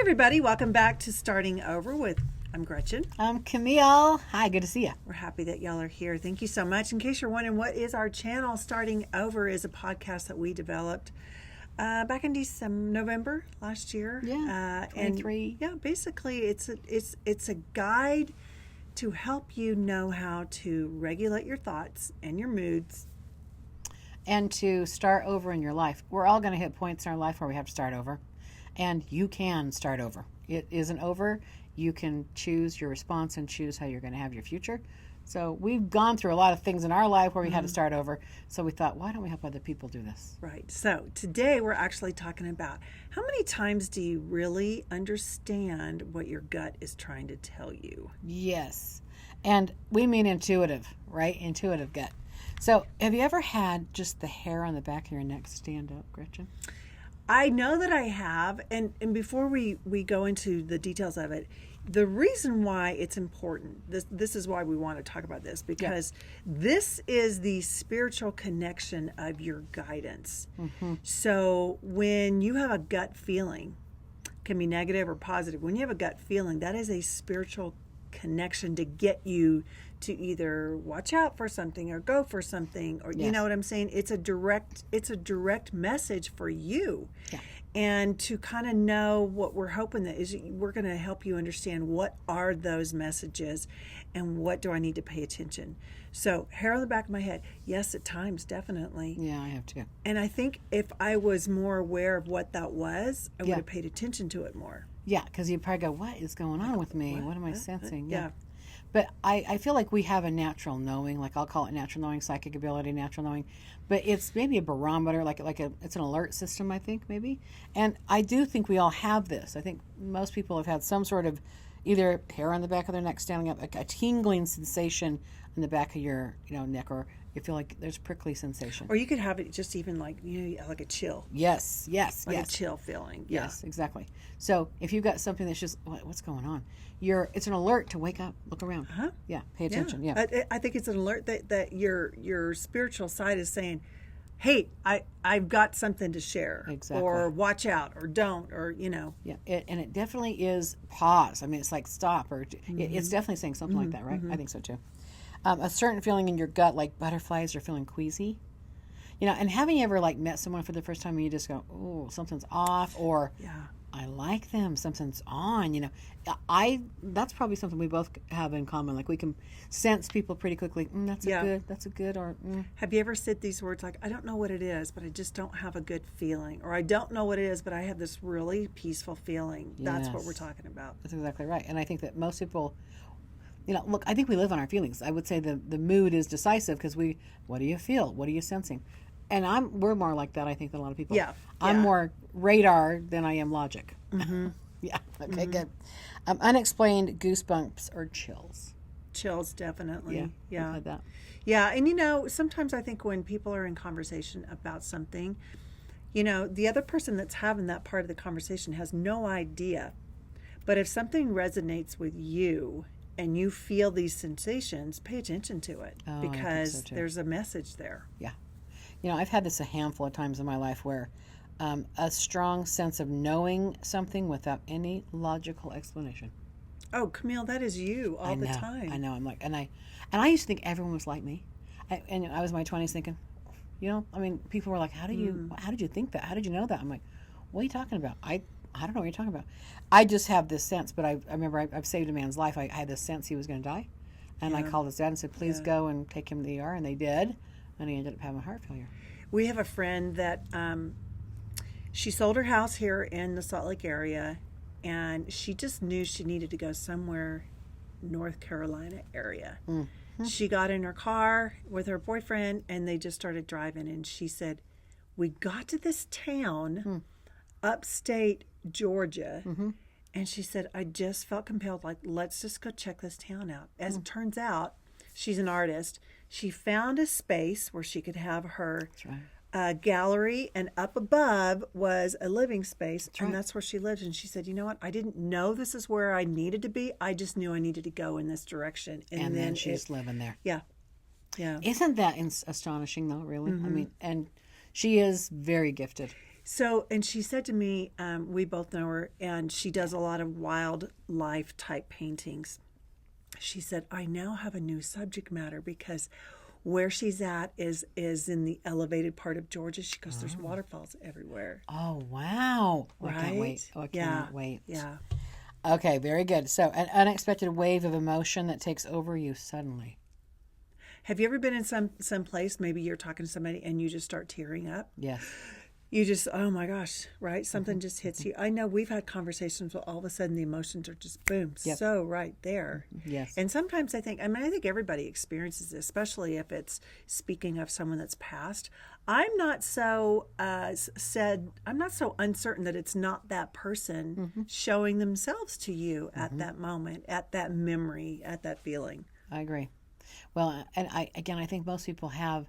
everybody, welcome back to Starting Over with, I'm Gretchen. I'm Camille. Hi, good to see you. We're happy that y'all are here. Thank you so much. In case you're wondering what is our channel, Starting Over is a podcast that we developed back in November last year. Yeah, 23. Basically it's a guide to help you know how to regulate your thoughts and your moods. And to start over in your life. We're all going to hit points in our life where we have to start over. And you can start over. It isn't over. You can choose your response and choose how you're going to have your future. So we've gone through a lot of things in our life where we had to start over. So we thought, why don't we help other people do this? Right. So today we're actually talking about how many times do you really understand what your gut is trying to tell you? Yes. And we mean intuitive, right? Intuitive gut. So have you ever had just the hair on the back of your neck stand up, Gretchen? I know that I have, and before we go into the details of it, the reason why it's important, this is why we want to talk about this, because this is the spiritual connection of your guidance. Mm-hmm. So when you have a gut feeling, can be negative or positive, when you have a gut feeling, that is a spiritual connection to get you to either watch out for something or go for something, or you know what I'm saying? It's a direct message for you. Yeah. And to kind of know what we're hoping that is, we're going to help you understand what are those messages and what do I need to pay attention. So hair on the back of my head, yes, at times, definitely. Yeah, I have too. And I think if I was more aware of what that was, I would have paid attention to it more. Yeah, because you probably go, what is going on with me? What am I sensing? Yeah. But I feel like we have a natural knowing, like I'll call it natural knowing, psychic ability, natural knowing. But it's maybe a barometer, it's an alert system, I think, maybe. And I do think we all have this. I think most people have had some sort of either hair on the back of their neck standing up, a tingling sensation in the back of your neck, or you feel like there's prickly sensation. Or you could have it just even like a chill. Yes. Like a chill feeling. Yeah. Yes, exactly. So if you've got something that's just, what's going on? It's an alert to wake up, look around. Uh-huh. Yeah, pay attention. Yeah. I think it's an alert that your spiritual side is saying, hey, I've got something to share. Exactly. Or watch out, or don't, or Yeah, and it definitely is pause. I mean, it's like stop, or it's definitely saying something like that, right? I think so too. A certain feeling in your gut, like butterflies, or feeling queasy. And haven't you ever met someone for the first time and you just go, oh, something's off, or I like them, something's on. That's probably something we both have in common. Like we can sense people pretty quickly. That's a good, or. Have you ever said these words like, I don't know what it is, but I just don't have a good feeling, or I don't know what it is, but I have this really peaceful feeling. That's what we're talking about. That's exactly right. And I think that most people. Look, I think we live on our feelings. I would say the mood is decisive because what do you feel? What are you sensing? And we're more like that, I think, than a lot of people. Yeah. I'm more radar than I am logic. Mm-hmm. Yeah. Okay, good. Unexplained goosebumps or chills. Chills, definitely. Yeah. I've had that. Yeah. And, sometimes I think when people are in conversation about something, the other person that's having that part of the conversation has no idea. But if something resonates with you, and you feel these sensations, pay attention to it, because there's a message there. Yeah. I've had this a handful of times in my life where a strong sense of knowing something without any logical explanation. Oh, Camille, that is you all the time. I know. I'm like, and I used to think everyone was like me. And I was in my 20s thinking, people were like, how did you think that? How did you know that? I'm like, what are you talking about? I don't know what you're talking about. I just have this sense, but I remember I've saved a man's life. I had this sense he was going to die. And I called his dad and said, please go and take him to the ER. And they did. And he ended up having a heart failure. We have a friend that she sold her house here in the Salt Lake area. And she just knew she needed to go somewhere North Carolina area. Mm-hmm. She got in her car with her boyfriend and they just started driving. And she said, we got to this town upstate Georgia, and she said, I just felt compelled, let's just go check this town out. As it turns out, she's an artist. She found a space where she could have her gallery, and up above was a living space, that's where she lived. And she said, you know what? I didn't know this is where I needed to be. I just knew I needed to go in this direction. And then she's living there. Yeah. Yeah. Isn't that astonishing, though, really? I mean, and she is very gifted. So, and she said to me, we both know her, and she does a lot of wildlife type paintings. She said, I now have a new subject matter because where she's at is in the elevated part of Georgia. She goes, there's waterfalls everywhere. Oh, wow. Right? I can't wait. Oh, I cannot wait. Yeah. Okay, very good. So, an unexpected wave of emotion that takes over you suddenly. Have you ever been in some place, maybe you're talking to somebody and you just start tearing up? Yes. You just, oh my gosh, right? Something just hits you. I know we've had conversations where all of a sudden the emotions are just boom, so right there. Yes. And sometimes I think everybody experiences this, especially if it's speaking of someone that's passed. I'm not so I'm not so uncertain that it's not that person showing themselves to you at that moment, at that memory, at that feeling. I agree. Well, and I think most people have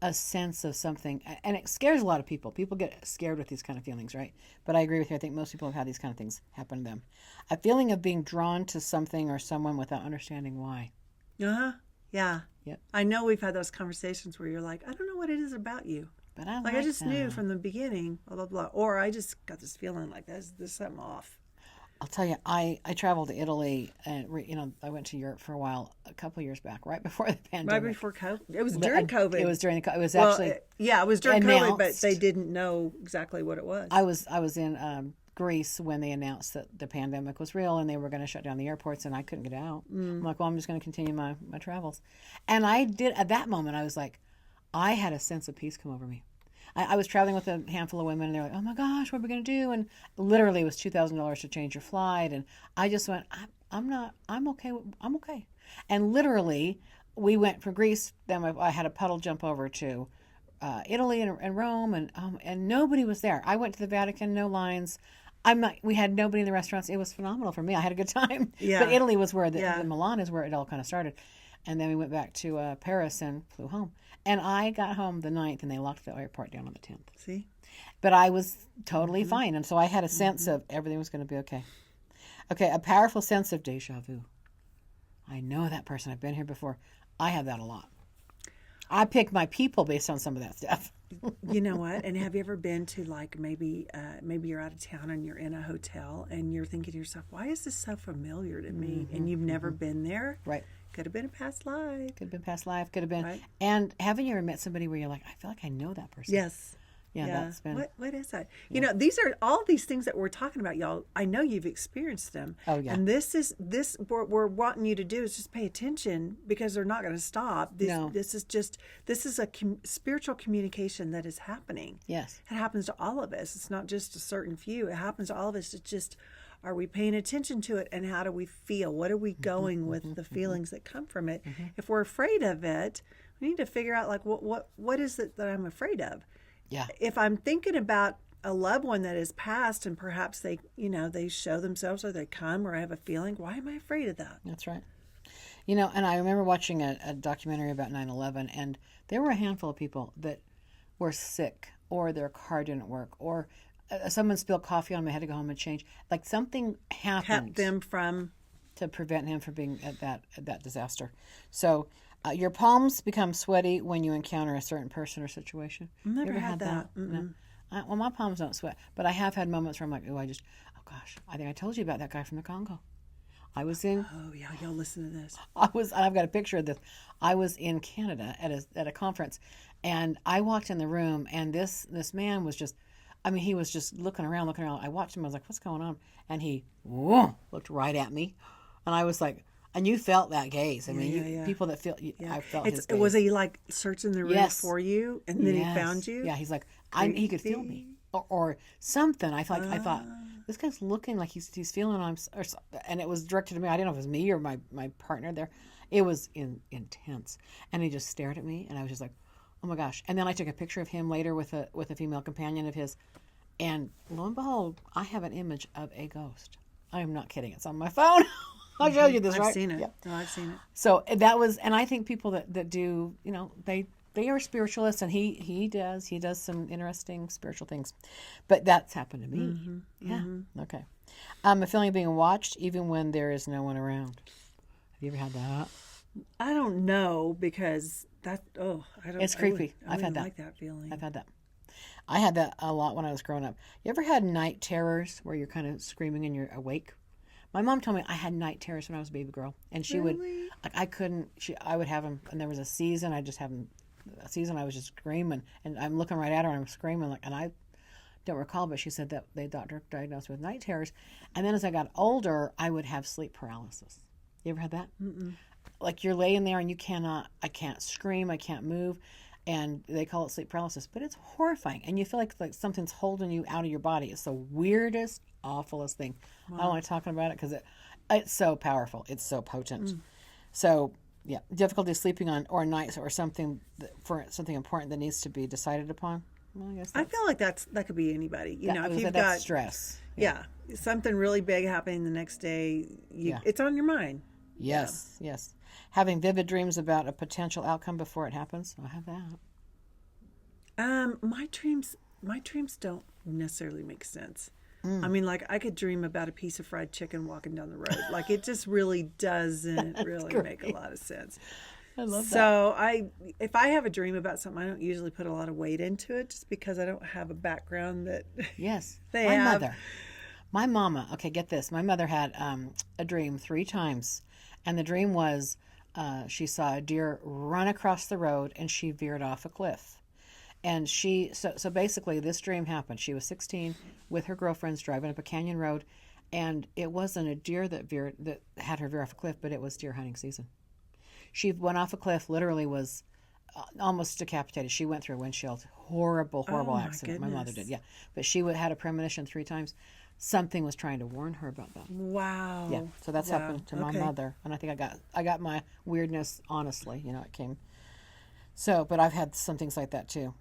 a sense of something, and it scares a lot of people. People get scared with these kind of feelings, right? But I agree with you. I think most people have had these kind of things happen to them. A feeling of being drawn to something or someone without understanding why. Uh-huh. Yeah. Yep. I know we've had those conversations where you're like, I don't know what it is about you. But I I just knew from the beginning, blah, blah, blah. Or I just got this feeling like there's something off. I'll tell you, I traveled to Italy, and I went to Europe for a while, a couple years back, right before the pandemic. Right before COVID? It was during COVID. It was during the. It was Well, actually. it was during COVID, but announced. they didn't know exactly what it was. I was in Greece when they announced that the pandemic was real and they were going to shut down the airports, and I couldn't get out. I'm like, well, I'm just going to continue my travels. And I did, at that moment, I was like, I had a sense of peace come over me. I was traveling with a handful of women, and they're like, oh my gosh, what are we going to do? And literally it was $2,000 to change your flight. And I just went, I'm okay. I'm okay. And literally we went from Greece. Then I had a puddle jump over to Italy and Rome, and nobody was there. I went to the Vatican, no lines. We had nobody in the restaurants. It was phenomenal for me. I had a good time. Yeah. But Italy was where the Milan is where it all kind of started. And then we went back to Paris and flew home. And I got home the 9th, and they locked the airport down on the 10th. See? But I was totally fine. And so I had a sense of everything was going to be okay. Okay, a powerful sense of deja vu. I know that person. I've been here before. I have that a lot. I pick my people based on some of that stuff. You know what? And have you ever been to like maybe you're out of town and you're in a hotel and you're thinking to yourself, why is this so familiar to me? And you've never been there? Right. Could have been a past life. Could have been past life. Could have been. Right. And haven't you ever met somebody where you're like, I feel like I know that person? Yes. Yeah, that's been. What is that? You know, these are all these things that we're talking about, y'all. I know you've experienced them. Oh, yeah. And this what we're wanting you to do is just pay attention because they're not going to stop. This is a spiritual communication that is happening. Yes. It happens to all of us. It's not just a certain few. It happens to all of us. It's just, are we paying attention to it, and how do we feel? What are we going with the feelings that come from it? If we're afraid of it, we need to figure out like what is it that I'm afraid of? Yeah. If I'm thinking about a loved one that has passed and perhaps they show themselves or they come or I have a feeling, why am I afraid of that? That's right. And I remember watching a documentary about 9/11, and there were a handful of people that were sick, or their car didn't work, or someone spilled coffee on me, I had to go home and change. Like something happened Kept them from to prevent him from being at that disaster. So your palms become sweaty when you encounter a certain person or situation. I've never You ever had that. No? Well, my palms don't sweat, but I have had moments where I'm like, oh gosh, I think I told you about that guy from the Congo. I was in. Oh yeah, y'all listen to this. I've got a picture of this. I was in Canada at a conference, and I walked in the room, and this man was just, he was just looking around. I watched him. I was like, what's going on? And he looked right at me, and I was like, and you felt that gaze. People that feel. I felt his gaze. Was he like searching the room for you, and then he found you? Yeah, he's like, he could feel me, or something. I thought this guy's looking like he's feeling and it was directed to me. I didn't know if it was me or my partner there. It was intense, and he just stared at me, and I was just like, oh my gosh. And then I took a picture of him later with a female companion of his, and lo and behold, I have an image of a ghost. I am not kidding. It's on my phone. I showed you this, right? I've seen it. Yeah. No, I've seen it. So that was, and I think people that do, they are spiritualists, and he does some interesting spiritual things, but that's happened to me. Yeah. Okay. A feeling of being watched even when there is no one around. Have you ever had that? I don't know because I don't. It's creepy. I've had that. Like that feeling. I've had that. I had that a lot when I was growing up. You ever had night terrors where you're kind of screaming and you're awake? My mom told me I had night terrors when I was a baby girl, and she would, like, I couldn't. I would have them, and there was a season I just have them. A season I was just screaming, and I'm looking right at her, and I'm screaming, like, and I don't recall, but she said that the doctor diagnosed with night terrors, and then as I got older, I would have sleep paralysis. You ever had that? Mm-mm. Like you're laying there and you cannot. I can't scream. I can't move. And they call it sleep paralysis, but it's horrifying, and you feel like something's holding you out of your body. It's the weirdest, awfulest thing. Wow. I don't like talking about it because it's so powerful. It's so potent. So yeah, difficulty sleeping on or nights or something for something important that needs to be decided upon. Well, I feel like that could be anybody. If you've that's got stress, something really big happening the next day, it's on your mind. Yes. Having vivid dreams about a potential outcome before it happens. I have that. My dreams don't necessarily make sense. I mean, like, I could dream about a piece of fried chicken walking down the road. Like, it just really doesn't make a lot of sense. I love that. So if I have a dream about something, I don't usually put a lot of weight into it, just because I don't have a background that they have. My mama. Okay, get this. My mother had a dream 3 times, and the dream was she saw a deer run across the road, and she veered off a cliff. And so basically this dream happened. She was 16 with her girlfriends driving up a canyon road, and it wasn't a deer that had her veer off a cliff, but it was deer hunting season. She went off a cliff, literally was almost decapitated. She went through a windshield. Horrible accident. My mother did, yeah. But she had a premonition 3 times. Something was trying to warn her about that. Wow. Yeah. So that's happened to my mother, and I think I got my weirdness honestly. It came. So, but I've had some things like that too.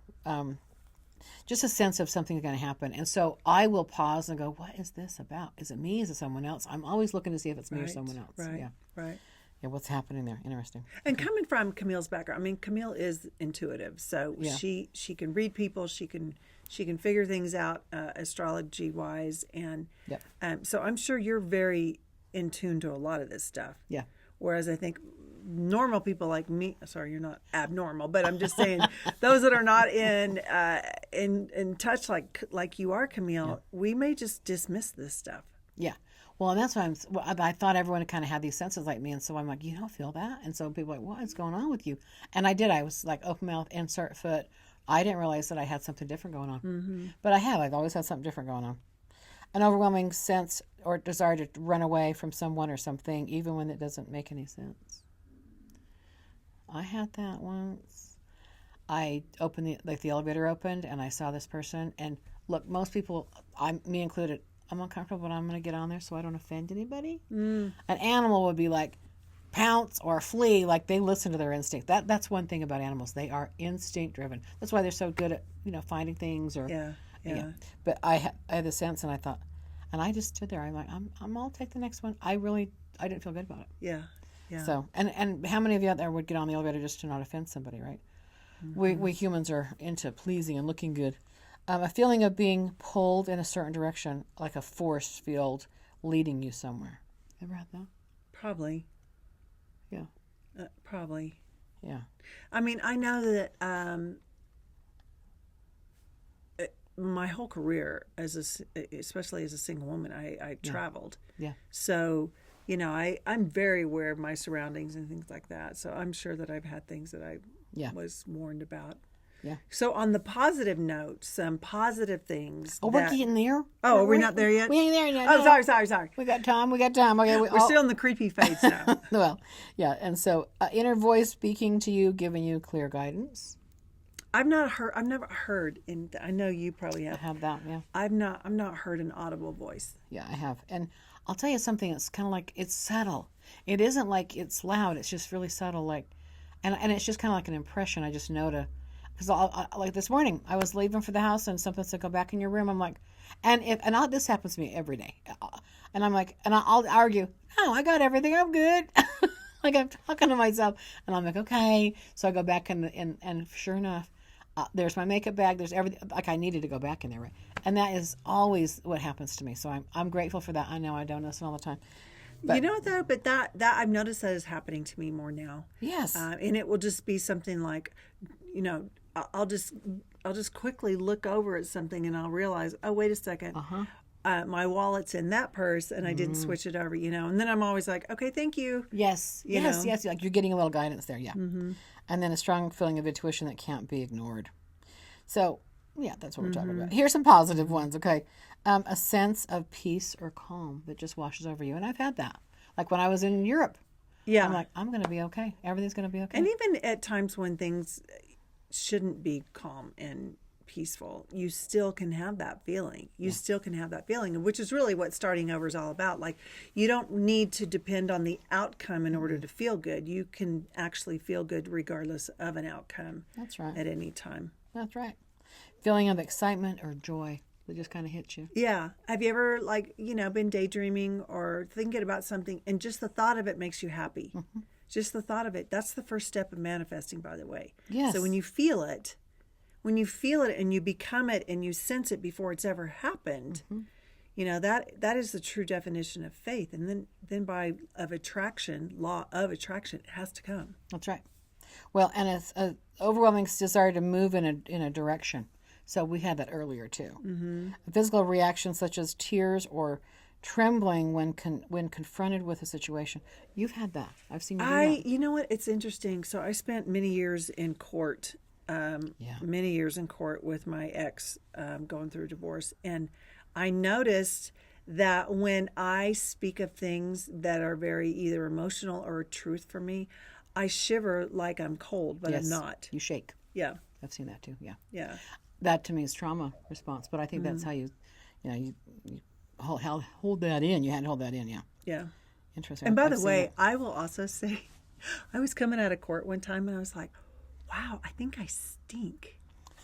Just a sense of something's going to happen, and so I will pause and go, "What is this about? Is it me? Is it someone else?" I'm always looking to see if it's me or someone else. Right. Yeah, what's happening there? Interesting. And coming from Camille's background, I mean, Camille is intuitive, so she can read people, she can figure things out astrology wise, and so I'm sure you're very in tune to a lot of this stuff. Yeah. Whereas I think normal people like me, sorry, you're not abnormal, but I'm just saying those that are not in touch like you are, Camille, we may just dismiss this stuff. Yeah. Well, and that's why I thought everyone kind of had these senses like me, and so I'm like, you don't feel that? And so people are like, what is going on with you? And I did. I was like, open mouth, insert foot. I didn't realize that I had something different going on. Mm-hmm. But I have. I've always had something different going on. An overwhelming sense or desire to run away from someone or something, even when it doesn't make any sense. I had that once. I opened the elevator opened, and I saw this person. And look, most people, me included, I'm uncomfortable, but I'm going to get on there so I don't offend anybody. An animal would be like, pounce or flee, like they listen to their instinct. That's one thing about animals. They are instinct driven. That's why they're so good at, finding things or yeah. But I had the sense, and I thought, and I just stood there. I'm like, I'll take the next one. I didn't feel good about it. Yeah. So, and how many of you out there would get on the elevator just to not offend somebody, right? Mm-hmm. We humans are into pleasing and looking good. A feeling of being pulled in a certain direction, like a force field leading you somewhere. Ever had that? Probably. Yeah. Probably. Yeah. I mean, I know that my whole career, especially as a single woman, I traveled. Yeah. So, I'm very aware of my surroundings and things like that. So I'm sure that I've had things that I was warned about. Yeah. So on the positive note, some positive things. Oh, we're getting there. Oh, are we not there yet? We ain't there yet. Oh, sorry. We got time. Okay, we're still in the creepy phase now. Well, yeah, and so inner voice speaking to you, giving you clear guidance. I've never heard, and I know you probably have. I have that. Yeah. I've not heard an audible voice. Yeah, I have, and I'll tell you something. It's kind of like it's subtle. It isn't like it's loud. It's just really subtle, like, and it's just kind of like an impression. I just know to. Because like this morning, I was leaving for the house and something said, "Go back in your room." I'm like, this happens to me every day, and I'm like, and I'll argue, "No, I got everything. I'm good." Like I'm talking to myself, and I'm like, "Okay." So I go back and sure enough, there's my makeup bag. There's everything. Like I needed to go back in there, right? And that is always what happens to me. So I'm grateful for that. I know I don't listen all the time. But, you know what though? But that I've noticed that is happening to me more now. Yes. And it will just be something like, I'll just just quickly look over at something and I'll realize, oh, wait a second. My wallet's in that purse and I didn't switch it over, and then I'm always like, okay, thank you. Yes. Like you're getting a little guidance there. Yeah. And then a strong feeling of intuition that can't be ignored. So, yeah, that's what we're talking about. Here's some positive ones. Okay. A sense of peace or calm that just washes over you. And I've had that. Like when I was in Europe. Yeah. I'm like, I'm going to be okay. Everything's going to be okay. And even at times when things shouldn't be calm and peaceful, you still can have that feeling. Still can have that feeling, which is really what starting over is all about. Like, you don't need to depend on the outcome in order to feel good. You can actually feel good regardless of an outcome. That's right. At any time. That's right. Feeling of excitement or joy that just kind of hits you. Yeah. Have you ever, been daydreaming or thinking about something and just the thought of it makes you happy? Just the thought of it. That's the first step of manifesting, by the way. Yes. So when you feel it and you become it and you sense it before it's ever happened, that is the true definition of faith. And then law of attraction, it has to come. That's right. Well, and it's an overwhelming desire to move in a direction. So we had that earlier too. A physical reaction such as tears or trembling when confronted with a situation. You've had that. I've seen you do that. You know what? It's interesting. So I spent many years in court. Many years in court with my ex, going through a divorce, and I noticed that when I speak of things that are very either emotional or truth for me, I shiver like I'm cold, but I'm not. You shake. Yeah, I've seen that too. Yeah. Yeah. That to me is trauma response, but I think that's how you hold that in. You had to hold that in. Yeah. Yeah. Interesting. And by the way, I will also say, I was coming out of court one time and I was like, wow, I think I stink.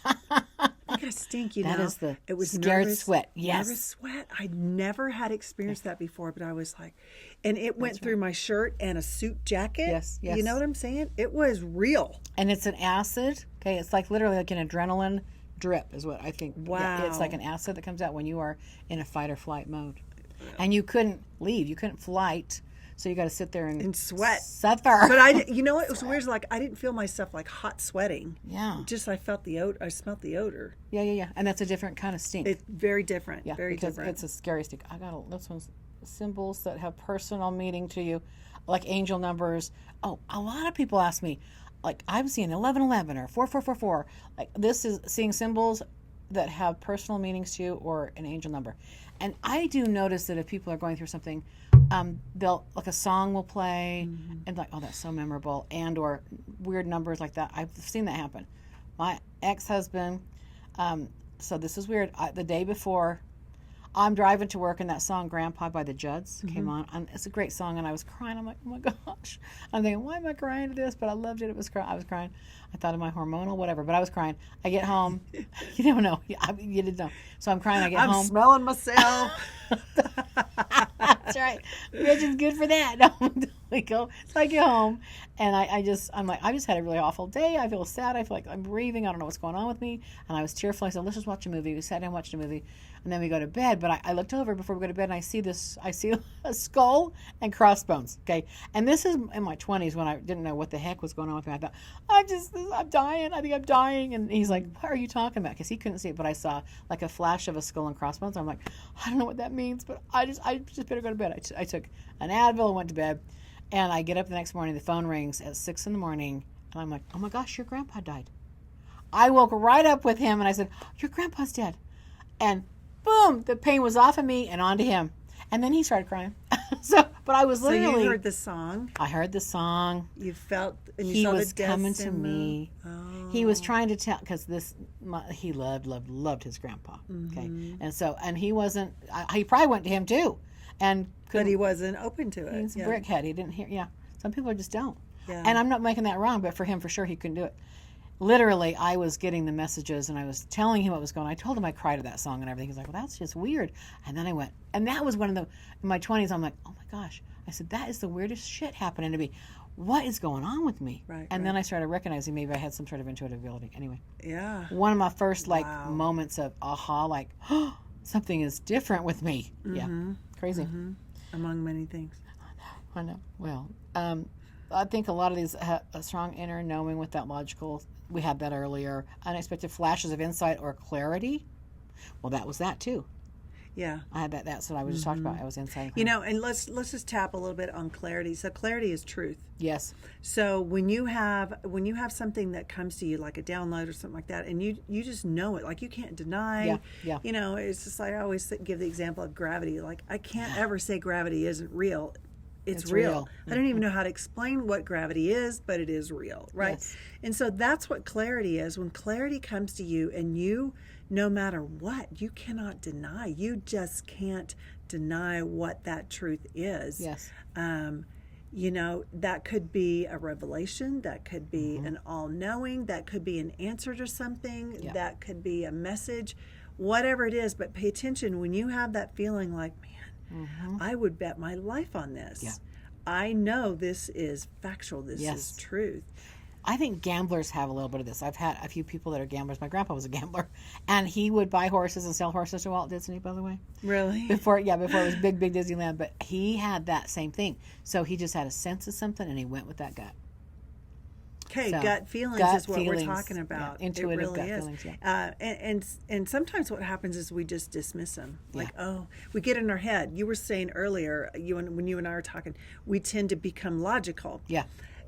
I stink, That is the it was scared nervous, sweat. Yes. Nervous sweat. I never had experienced that before, but I was like, and it went through my shirt and a suit jacket. Yes. You know what I'm saying? It was real. And it's an acid. Okay. It's like literally like an adrenaline drip is what I think. Wow. Yeah, it's like an acid that comes out when you are in a fight or flight mode. And you couldn't leave. You couldn't flight. So you got to sit there and sweat. Suffer. But you know what? It was weird. Like, I didn't feel myself like hot sweating. Yeah. Just I felt the odor. I smelled the odor. Yeah. And that's a different kind of stink. It's very different. Yeah, very because different. it's a scary stink. This one's symbols that have personal meaning to you, like angel numbers. Oh, a lot of people ask me, like, I'm seeing 1111 or 4444. Like, this is seeing symbols that have personal meanings to you or an angel number. And I do notice that if people are going through something, they'll, like, a song will play and like, oh, that's so memorable, and or weird numbers like that. I've seen that happen. My ex-husband, so this is weird. The day before, I'm driving to work and that song Grandpa by the Judds came on. And it's a great song and I was crying. I'm like, oh my gosh. I'm thinking, why am I crying to this? But I loved it. I was crying. I thought of my hormonal whatever, but I was crying. I get home. You never know. You didn't know. So I'm crying. I get home. I'm smelling myself. That's right. Which is good for that. No, we go. So I get home and I'm like, I just had a really awful day. I feel sad. I feel like I'm grieving. I don't know what's going on with me. And I was tearful. I said, let's just watch a movie. We sat down and watched a movie. And then we go to bed. But I looked over before we go to bed and I see a skull and crossbones. Okay. And this is in my 20s when I didn't know what the heck was going on with me. I thought, I'm dying. I think I'm dying. And he's like, what are you talking about? Because he couldn't see it. But I saw like a flash of a skull and crossbones. I'm like, I don't know what that means, but I just better go to bed. I took an Advil and went to bed. And I get up the next morning. The phone rings at 6 a.m. And I'm like, oh my gosh, your grandpa died. I woke right up with him and I said, your grandpa's dead. And boom, the pain was off of me and onto him. And then he started crying. But I was literally. So you heard the song? I heard the song. You felt, and you he saw was the death coming to me. Oh. He was trying to tell, because he loved his grandpa. Okay. And he wasn't, he probably went to him too. But he wasn't open to it. He's a brickhead. He didn't hear. Yeah. Some people just don't. Yeah. And I'm not making that wrong, but for him, for sure, he couldn't do it. Literally, I was getting the messages and I was telling him what was going on. I told him I cried at that song and everything. He's like, well, that's just weird. And then I went, and that was one of in my 20s, I'm like, oh my gosh. I said, that is the weirdest shit happening to me. What is going on with me? Right, and then I started recognizing maybe I had some sort of intuitive ability. Anyway. Yeah. One of my first moments of aha, like, oh, something is different with me. Yeah. Crazy. Among many things. I know. Well, I think a lot of these have a strong inner knowing with that logical we had that earlier. Unexpected flashes of insight or clarity. Well, that was that too. Yeah. I had that. That's what I was just talking about. I was insight. You know, and let's just tap a little bit on clarity. So clarity is truth. Yes. So when you have something that comes to you like a download or something like that, and you just know it, like you can't deny. Yeah. Yeah. You know, it's just like I always give the example of gravity. Like I can't ever say gravity isn't real. It's real. I don't even know how to explain what gravity is, but it is real, right? Yes. And so that's what clarity is. When clarity comes to you, and you, no matter what, you cannot deny. You just can't deny what that truth is. Yes. You know, that could be a revelation, that could be an all-knowing, that could be an answer to something, that could be a message, whatever it is. But pay attention when you have that feeling like, man, I would bet my life on this. Yeah. I know this is factual. This is truth. I think gamblers have a little bit of this. I've had a few people that are gamblers. My grandpa was a gambler, and he would buy horses and sell horses to Walt Disney, by the way. Really? Before it was big Disneyland. But he had that same thing. So he just had a sense of something, and he went with that gut. Okay, So, gut feelings gut is what feelings, we're talking about. yeah, intuitive it really gut is. feelings, yeah. And sometimes what happens is we just dismiss them. Like, Yeah. oh, we get in our head. You were saying earlier, when you and I were talking, we tend to become logical. Yeah.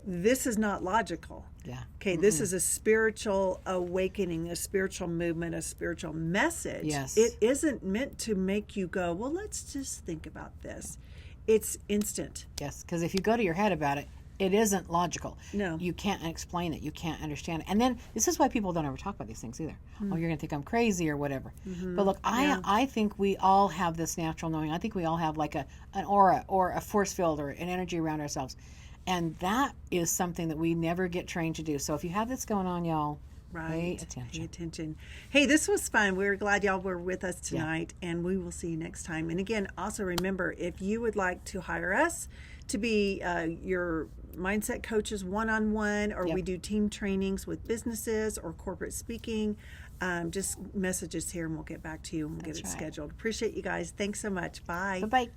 This is not logical. Yeah. Okay, this is a spiritual awakening, a spiritual movement, a spiritual message. Yes. It isn't meant to make you go, well, let's just think about this. It's instant. Yes, because if you go to your head about it, it isn't logical. No. You can't explain it. You can't understand it. And then this is why people don't ever talk about these things either. Oh, you're going to think I'm crazy or whatever. But look, I think we all have this natural knowing. I think we all have like an aura or a force field or an energy around ourselves. And that is something that we never get trained to do. So if you have this going on, y'all, pay attention. Pay attention. Hey, this was fun. We're glad y'all were with us tonight, and we will see you next time. And again, also remember, if you would like to hire us to be your mindset coaches one-on-one, or we do team trainings with businesses or corporate speaking, just message us here and we'll get back to you and we'll get it scheduled. Appreciate you guys. Thanks so much. Bye. Bye-bye.